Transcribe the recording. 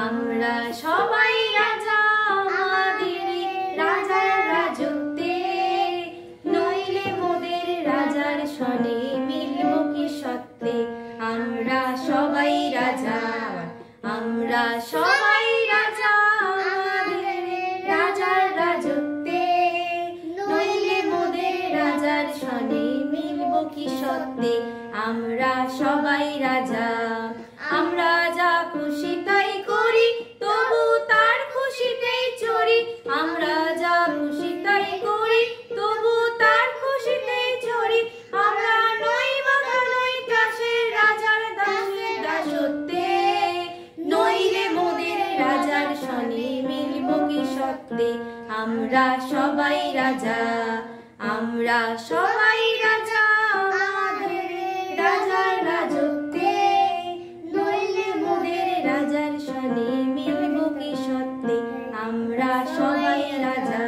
আমরা সবাই রাজা আমাদের রাজার রাজত্বে, নইলে মোদের রাজার সনে মিলব কি সত্যে। আমরা সবাই রাজা, আমরা সবাই রাজা আমাদের রাজার রাজত্বে, নইলে মোদের রাজার সনে মিলব কি সত্যে। আমরা সবাই রাজা। আমরা যা খুশি তাই করি, তবু তার খুশিতেই চড়ি। আমরা যা খুশি তাই করি, তবু তার খুশিতেই চড়ি। আমরা নই বাধা নই ত্রাসের রাজার দাসের দাসত্বে, নইলে মোদের রাজার সনে মিলব কি সত্যে। আমরা সবাই রাজা, আমরা সবাই রাজা আমাদের রাজার রাজত্বে, নইলে মোদের রাজার সনে মিলব কি সত্যে। আমরা সবাই রাজা।